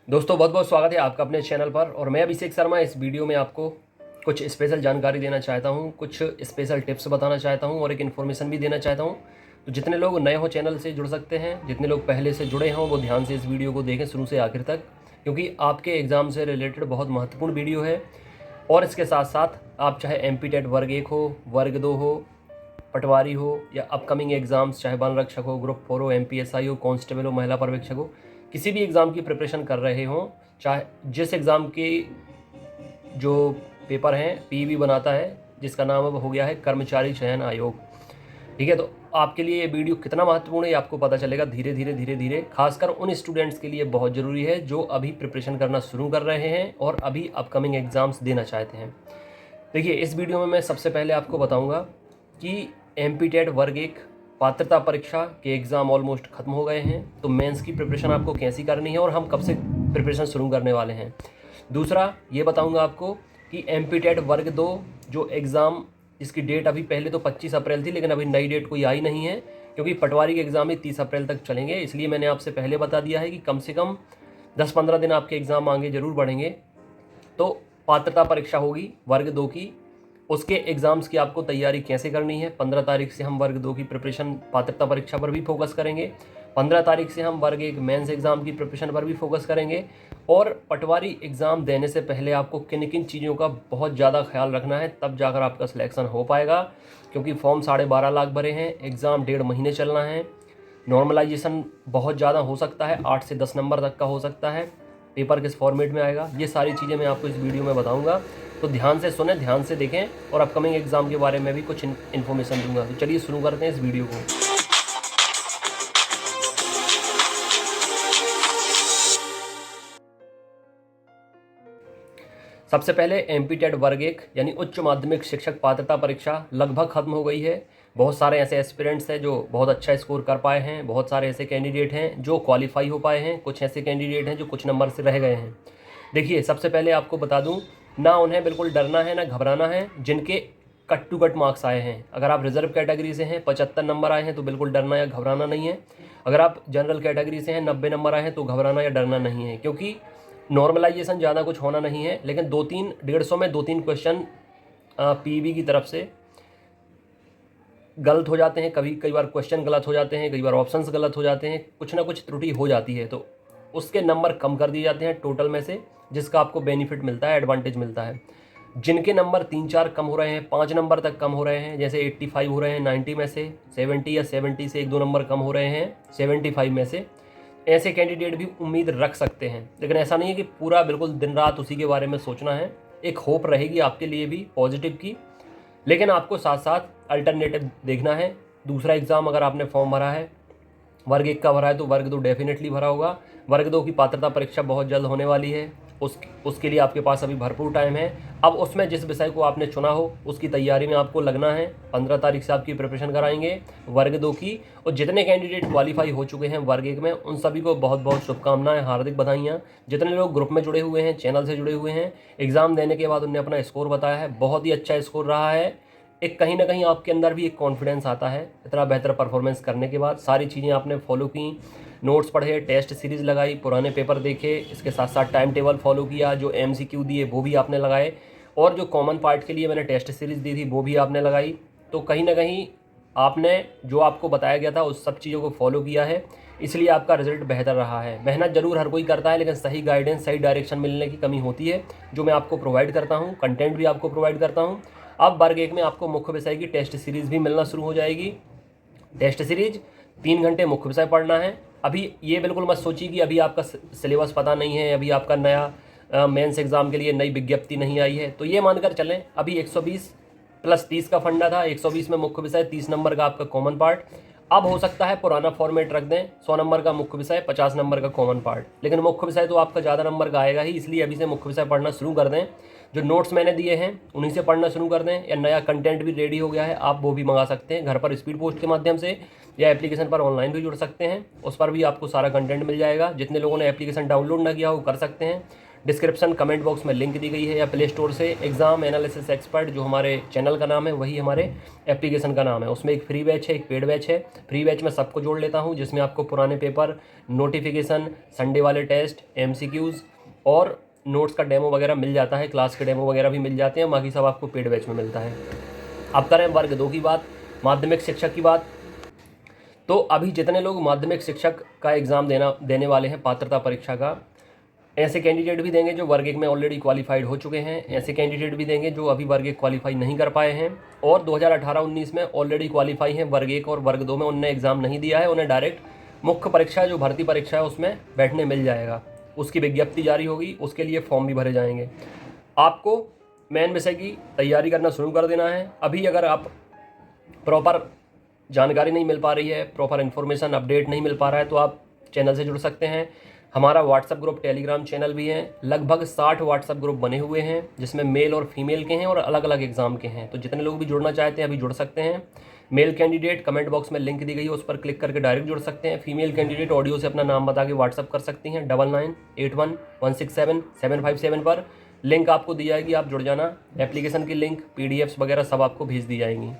दोस्तों बहुत बहुत स्वागत है आपका अपने चैनल पर। और मैं अभिषेक शर्मा इस वीडियो में आपको कुछ स्पेशल जानकारी देना चाहता हूं, कुछ स्पेशल टिप्स बताना चाहता हूं और एक इन्फॉर्मेशन भी देना चाहता हूं। तो जितने लोग नए हो चैनल से जुड़ सकते हैं, जितने लोग पहले से जुड़े हों वो ध्यान से इस वीडियो को देखें शुरू से आखिर तक, क्योंकि आपके एग्ज़ाम से रिलेटेड बहुत महत्वपूर्ण वीडियो है। और इसके साथ साथ आप चाहे एमपी टेट वर्ग 1 हो, वर्ग 2 हो, पटवारी हो या अपकमिंग एग्ज़ाम्स चाहे वन रक्षक हो, ग्रुप 4 हो, एमपीएसआई हो, कांस्टेबल हो, महिला पर्यवेक्षक हो, किसी भी एग्ज़ाम की प्रिपरेशन कर रहे हों, चाहे जिस एग्ज़ाम की जो पेपर हैं पीईबी बनाता है, जिसका नाम अब हो गया है कर्मचारी चयन आयोग। ठीक है, तो आपके लिए ये वीडियो कितना महत्वपूर्ण है ये आपको पता चलेगा धीरे धीरे। खासकर उन स्टूडेंट्स के लिए बहुत ज़रूरी है जो अभी प्रिपरेशन करना शुरू कर रहे हैं और अभी अपकमिंग एग्ज़ाम्स देना चाहते हैं। देखिए, इस वीडियो में मैं सबसे पहले आपको बताऊंगा कि एमपी टेट वर्ग 1 पात्रता परीक्षा के एग्ज़ाम ऑलमोस्ट ख़त्म हो गए हैं, तो मेंस की प्रिपरेशन आपको कैसी करनी है और हम कब से प्रिपरेशन शुरू करने वाले हैं। दूसरा ये बताऊंगा आपको कि एमपी टेट वर्ग 2 जो एग्ज़ाम, इसकी डेट अभी पहले तो 25 अप्रैल थी, लेकिन अभी नई डेट कोई आई नहीं है, क्योंकि पटवारी के एग्ज़ाम ही 30 अप्रैल तक चलेंगे। इसलिए मैंने आपसे पहले बता दिया है कि कम से कम 10-15 दिन आपके एग्ज़ाम आगे ज़रूर बढ़ेंगे। तो पात्रता परीक्षा होगी वर्ग 2 की, उसके एग्ज़ाम्स की आपको तैयारी कैसे करनी है। 15 तारीख से हम वर्ग 2 की प्रिपरेशन पात्रता परीक्षा पर भी फोकस करेंगे। 15 तारीख से हम वर्ग 1 मेंस एग्ज़ाम की प्रिपरेशन पर भी फोकस करेंगे। और पटवारी एग्ज़ाम देने से पहले आपको किन किन चीज़ों का बहुत ज़्यादा ख्याल रखना है, तब जाकर आपका सिलेक्शन हो पाएगा, क्योंकि फॉर्म 12.5 लाख भरे हैं, एग्ज़ाम 1.5 महीने चलना है, नॉर्मलाइजेशन बहुत ज़्यादा हो सकता है, 8 से 10 नंबर तक का हो सकता है, पेपर किस फॉर्मेट में आएगा, ये सारी चीज़ें मैं आपको इस वीडियो में बताऊंगा। तो ध्यान से सुने, ध्यान से देखें, और अपकमिंग एग्ज़ाम के बारे में भी कुछ इन्फॉर्मेशन दूंगा। तो चलिए शुरू करते हैं इस वीडियो को। सबसे पहले एमपी टेट वर्ग 1 यानी उच्च माध्यमिक शिक्षक पात्रता परीक्षा लगभग खत्म हो गई है। बहुत सारे ऐसे एस्पिरेंट्स हैं जो बहुत अच्छा स्कोर कर पाए हैं, बहुत सारे ऐसे कैंडिडेट हैं जो क्वालिफाई हो पाए हैं, कुछ ऐसे कैंडिडेट हैं जो कुछ नंबर से रह गए हैं। देखिए, सबसे पहले आपको बता दूं, ना उन्हें बिल्कुल डरना है ना घबराना है जिनके कट टू कट मार्क्स आए हैं। अगर आप रिजर्व कैटेगरी से हैं, 75 नंबर आए हैं, तो बिल्कुल डरना या घबराना नहीं है। अगर आप जनरल कैटेगरी से हैं, 90 नंबर आए हैं, तो घबराना या डरना नहीं है, क्योंकि नॉर्मलाइजेशन ज़्यादा कुछ होना नहीं है। लेकिन 150 में 2-3 क्वेश्चन पीईबी की तरफ से गलत हो जाते हैं, कई बार क्वेश्चन गलत हो जाते हैं, कई बार ऑप्शंस गलत हो जाते हैं, कुछ ना कुछ त्रुटि हो जाती है, तो उसके नंबर कम कर दिए जाते हैं टोटल में से, जिसका आपको बेनिफिट मिलता है, एडवांटेज मिलता है। जिनके नंबर 3-4 कम हो रहे हैं, 5 नंबर तक कम हो रहे हैं, जैसे 85 हो रहे हैं 90 में से, 70 या 70 से 1-2 नंबर कम हो रहे हैं 75 में से, ऐसे कैंडिडेट भी उम्मीद रख सकते हैं। लेकिन ऐसा नहीं है कि पूरा बिल्कुल दिन रात उसी के बारे में सोचना है। एक होप रहेगी आपके लिए भी पॉजिटिव की, लेकिन आपको साथ साथ अल्टरनेटिव देखना है। दूसरा एग्ज़ाम अगर आपने फॉर्म भरा है, वर्ग 1 का भरा है, तो वर्ग 2 डेफिनेटली भरा होगा। वर्ग 2 की पात्रता परीक्षा बहुत जल्द होने वाली है, उसके लिए आपके पास अभी भरपूर टाइम है। अब उसमें जिस विषय को आपने चुना हो उसकी तैयारी में आपको लगना है। 15 तारीख से आपकी प्रिपरेशन कराएंगे वर्ग 2 की। और जितने कैंडिडेट क्वालिफाई हो चुके हैं वर्ग 1 में, उन सभी को बहुत बहुत शुभकामनाएं, हार्दिक बधाइयाँ। जितने लोग ग्रुप में जुड़े हुए हैं, चैनल से जुड़े हुए हैं, एग्ज़ाम देने के बाद उन्हें अपना स्कोर बताया है, बहुत ही अच्छा स्कोर रहा है। एक कहीं ना कहीं आपके अंदर भी एक कॉन्फिडेंस आता है इतना बेहतर परफॉर्मेंस करने के बाद। सारी चीज़ें आपने फॉलो की, नोट्स पढ़े, टेस्ट सीरीज़ लगाई, पुराने पेपर देखे, इसके साथ साथ टाइम टेबल फॉलो किया, जो एमसीक्यू दिए वो भी आपने लगाए, और जो कॉमन पार्ट के लिए मैंने टेस्ट सीरीज़ दी थी वो भी आपने लगाई। तो कहीं ना कहीं आपने जो आपको बताया गया था उस सब चीज़ों को फॉलो किया है, इसलिए आपका रिजल्ट बेहतर रहा है। मेहनत जरूर हर कोई करता है, लेकिन सही गाइडेंस, सही डायरेक्शन मिलने की कमी होती है, जो मैं आपको प्रोवाइड करता हूँ। कंटेंट भी आपको प्रोवाइड करता हूँ। अब वर्ग 1 में आपको मुख्य विषय की टेस्ट सीरीज़ भी मिलना शुरू हो जाएगी। टेस्ट सीरीज 3 घंटे मुख्य विषय पढ़ना है। अभी ये बिल्कुल मत सोचिए कि अभी आपका सिलेबस पता नहीं है, अभी आपका नया मेंस एग्ज़ाम के लिए नई विज्ञप्ति नहीं आई है, तो ये मानकर चलें अभी 120 + 30 का फंडा था। 120 में मुख्य विषय, 30 नंबर का आपका कॉमन पार्ट। अब हो सकता है पुराना फॉर्मेट रख दें, 100 नंबर का मुख्य विषय, 50 नंबर का कॉमन पार्ट, लेकिन मुख्य विषय तो आपका ज़्यादा नंबर का आएगा ही, इसलिए अभी से मुख्य विषय पढ़ना शुरू कर दें। जो नोट्स मैंने दिए हैं उन्हीं से पढ़ना शुरू कर दें, या नया कंटेंट भी रेडी हो गया है, आप वो भी मंगा सकते हैं घर पर स्पीड पोस्ट के माध्यम से, या एप्लीकेशन पर ऑनलाइन भी जुड़ सकते हैं, उस पर भी आपको सारा कंटेंट मिल जाएगा। जितने लोगों ने एप्लीकेशन डाउनलोड ना किया हो कर सकते हैं। डिस्क्रिप्शन कमेंट बॉक्स में लिंक दी गई है या प्ले स्टोर से एग्ज़ाम एनालिसिस एक्सपर्ट जो हमारे चैनल का नाम है वही हमारे एप्लीकेशन का नाम है। उसमें एक फ्री बैच है, एक पेड बैच है। फ्री बैच में सबको जोड़ लेता हूँ, जिसमें आपको पुराने पेपर, नोटिफिकेशन, संडे वाले टेस्ट, MCQs और नोट्स का डेमो वगैरह मिल जाता है, क्लास के डेमो वगैरह भी मिल जाते हैं। बाकी सब आपको पेड बैच में मिलता है। अब करें वर्ग 2 की बात, माध्यमिक शिक्षक की बात। तो अभी जितने लोग माध्यमिक शिक्षक का एग्ज़ाम देने वाले हैं, पात्रता परीक्षा का, ऐसे कैंडिडेट भी देंगे जो वर्ग 1 में ऑलरेडी क्वालिफाइड हो चुके हैं, ऐसे कैंडिडेट भी देंगे जो अभी वर्ग 1 क्वालिफाई नहीं कर पाए हैं और 2018-19 में ऑलरेडी क्वालिफाई हैं वर्ग 1 और वर्ग 2 में, उनने एग्ज़ाम नहीं दिया है, उन्हें डायरेक्ट मुख्य परीक्षा जो भर्ती परीक्षा है उसमें बैठने मिल जाएगा। उसकी विज्ञप्ति जारी होगी, उसके लिए फॉर्म भी भरे जाएंगे। आपको मेन विषय की तैयारी करना शुरू कर देना है। अभी अगर आप प्रॉपर जानकारी नहीं मिल पा रही है, प्रॉपर इन्फॉर्मेशन अपडेट नहीं मिल पा रहा है, तो आप चैनल से जुड़ सकते हैं। हमारा व्हाट्सएप ग्रुप, टेलीग्राम चैनल भी है। लगभग 60 व्हाट्सएप ग्रुप बने हुए हैं, जिसमें मेल और फीमेल के हैं और अलग अलग एग्ज़ाम के हैं। तो जितने लोग भी जुड़ना चाहते हैं अभी जुड़ सकते हैं। मेल कैंडिडेट कमेंट बॉक्स में लिंक दी गई है, उस पर क्लिक करके डायरेक्ट जुड़ सकते हैं। फीमेल कैंडिडेट ऑडियो से अपना नाम बता के व्हाट्सएप कर सकती हैं 9981167757 पर। लिंक आपको दी जाएगी, आप जुड़ जाना। एप्लीकेशन की लिंक, PDFs वगैरह सब आपको भेज दी जाएंगी।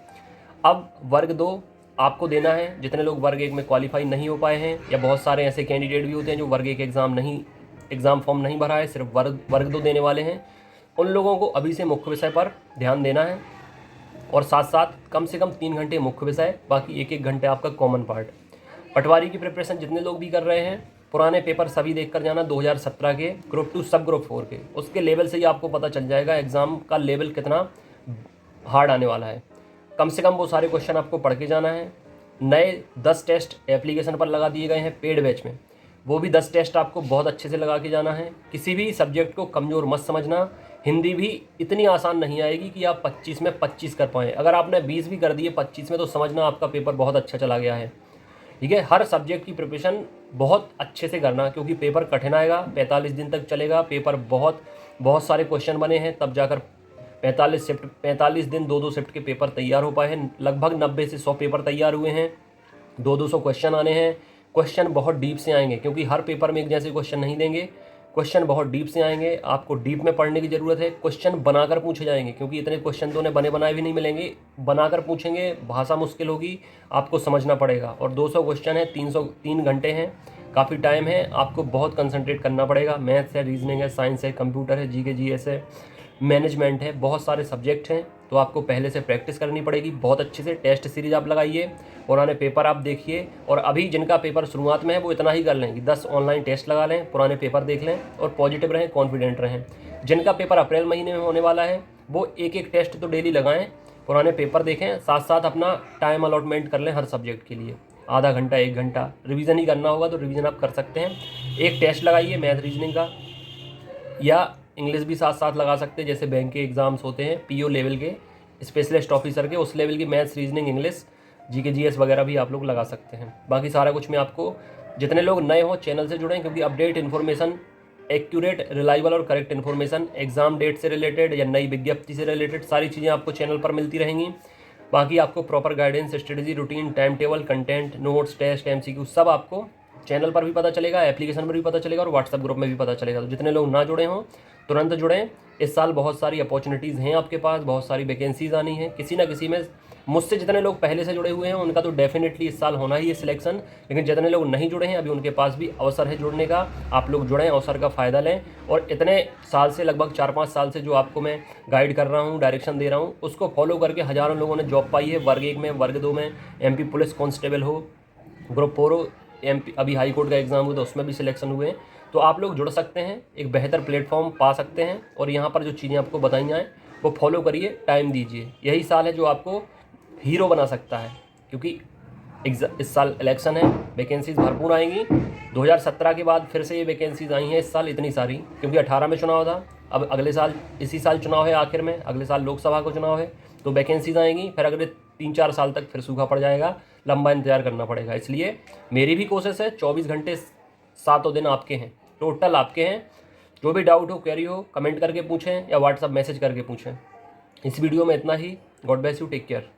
अब वर्ग 2 आपको देना है। जितने लोग वर्ग 1 में क्वालिफाई नहीं हो पाए हैं, या बहुत सारे ऐसे कैंडिडेट भी होते हैं जो वर्ग 1 एग्ज़ाम फॉर्म नहीं भरा है, सिर्फ वर्ग 2 देने वाले हैं, उन लोगों को अभी से मुख्य विषय पर ध्यान देना है और साथ साथ कम से कम 3 घंटे मुख्य विषय, बाकी 1-1 घंटे आपका कॉमन पार्ट। पटवारी की प्रिपरेशन जितने लोग भी कर रहे हैं, पुराने पेपर सभी देख कर जाना 2017 के, ग्रुप 2 सब ग्रुप 4 के। उसके लेवल से ही आपको पता चल जाएगा एग्ज़ाम का लेवल कितना हार्ड आने वाला है। कम से कम वो सारे क्वेश्चन आपको पढ़ के जाना है। नए 10 टेस्ट एप्लीकेशन पर लगा दिए गए हैं पेड बैच में, वो भी 10 टेस्ट आपको बहुत अच्छे से लगा के जाना है। किसी भी सब्जेक्ट को कमज़ोर मत समझना। हिंदी भी इतनी आसान नहीं आएगी कि आप 25 में 25 कर पाएँ। अगर आपने 20 भी कर दिए 25 में, तो समझना आपका पेपर बहुत अच्छा चला गया है। ठीक है, हर सब्जेक्ट की प्रिपरेशन बहुत अच्छे से करना, क्योंकि पेपर कठिन आएगा, 45 दिन तक चलेगा पेपर। बहुत सारे क्वेश्चन बने हैं, तब जाकर 45 दिन 2-2 शिफ्ट के पेपर तैयार हो पाए हैं। लगभग 90 से 100 पेपर तैयार हुए हैं, 200 क्वेश्चन आने हैं। क्वेश्चन बहुत डीप से आएंगे, क्योंकि हर पेपर में एक जैसे क्वेश्चन नहीं देंगे। क्वेश्चन बहुत डीप से आएंगे, आपको डीप में पढ़ने की ज़रूरत है। क्वेश्चन बनाकर पूछे जाएंगे, क्योंकि इतने क्वेश्चन तो उन्हें बने बनाए भी नहीं मिलेंगे, बनाकर पूछेंगे, भाषा मुश्किल होगी, आपको समझना पड़ेगा। और 200 क्वेश्चन है, 3 घंटे हैं, काफ़ी टाइम है, आपको बहुत कंसंट्रेट करना पड़ेगा। मैथ्स है, रीजनिंग है, साइंस है, कंप्यूटर है, GK GS है, मैनेजमेंट है, बहुत सारे सब्जेक्ट हैं, तो आपको पहले से प्रैक्टिस करनी पड़ेगी बहुत अच्छे से। टेस्ट सीरीज आप लगाइए, पुराने पेपर आप देखिए, और अभी जिनका पेपर शुरुआत में है वो इतना ही कर लें कि 10 ऑनलाइन टेस्ट लगा लें, पुराने पेपर देख लें और पॉजिटिव रहें, कॉन्फिडेंट रहें। जिनका पेपर अप्रैल महीने में होने वाला है वो एक टेस्ट तो डेली लगाएं, पुराने पेपर देखें, साथ साथ अपना टाइम अलॉटमेंट कर लें हर सब्जेक्ट के लिए। आधा घंटा 1 घंटा रिवीजन ही करना होगा तो रिवीजन आप कर सकते हैं। एक टेस्ट लगाइए मैथ रीजनिंग का, या इंग्लिश भी साथ साथ लगा सकते हैं, जैसे बैंक के एग्ज़ाम्स होते हैं PO लेवल के, स्पेशलिस्ट ऑफिसर के, उस लेवल की maths reasoning English GK GS वगैरह भी आप लोग लगा सकते हैं। बाकी सारा कुछ मैं आपको, जितने लोग नए हो चैनल से जुड़ें, क्योंकि अपडेट इन्फॉर्मेशन, एक्यूरेट, रिलायबल और करेक्ट इन्फॉर्मेशन, एग्जाम डेट से रिलेटेड या नई विज्ञप्ति से रिलेटेड सारी चीज़ें आपको चैनल पर मिलती रहेंगी। बाकी आपको proper guidance, strategy, routine, time table, content, notes, test, MCQ सब आपको चैनल पर भी पता चलेगा, एप्लीकेशन पर भी पता चलेगा और व्हाट्सएप ग्रुप में भी पता चलेगा। तो जितने लोग ना जुड़े हों तुरंत जुड़ें। इस साल बहुत सारी अपॉर्चुनिटीज़ हैं आपके पास, बहुत सारी वैकेंसीज आनी हैं, किसी ना किसी में। मुझसे जितने लोग पहले से जुड़े हुए हैं उनका तो डेफिनेटली इस साल होना ही है सिलेक्शन, लेकिन जितने लोग नहीं जुड़े हैं अभी उनके पास भी अवसर है जुड़ने का। आप लोग जुड़ें, अवसर का फ़ायदा लें, और इतने साल से, लगभग 4-5 साल से जो आपको मैं गाइड कर रहा हूँ, डायरेक्शन दे रहा हूँ, उसको फॉलो करके हज़ारों लोगों ने जॉब पाई है। वर्ग 1 में, वर्ग 2 में, MP पुलिस कांस्टेबल हो, ग्रुप 4 हो, MP अभी हाई कोर्ट का एग्ज़ाम हुआ तो उसमें भी सिलेक्शन हुए हैं। तो आप लोग जुड़ सकते हैं, एक बेहतर प्लेटफॉर्म पा सकते हैं, और यहाँ पर जो चीज़ें आपको बताई जाएँ वो फॉलो करिए, टाइम दीजिए। यही साल है जो आपको हीरो बना सकता है, क्योंकि इस साल इलेक्शन है, वैकेंसीज भरपूर आएंगी। 2017 के बाद फिर से ये वैकेंसीज आई हैं इस साल इतनी सारी, क्योंकि 18 में चुनाव था, अब अगले साल इसी साल चुनाव है, आखिर में अगले साल लोकसभा को चुनाव है, तो वैकेंसीज आएंगी। फिर अगले 3-4 साल तक फिर सूखा पड़ जाएगा, लंबा इंतजार करना पड़ेगा। इसलिए मेरी भी कोशिश है, 24 घंटे 7 दिन आपके हैं, टोटल आपके हैं। जो भी डाउट हो, क्वेरी हो, कमेंट करके पूछें या व्हाट्सअप मैसेज करके पूछें। इस वीडियो में इतना ही। God bless you, take care.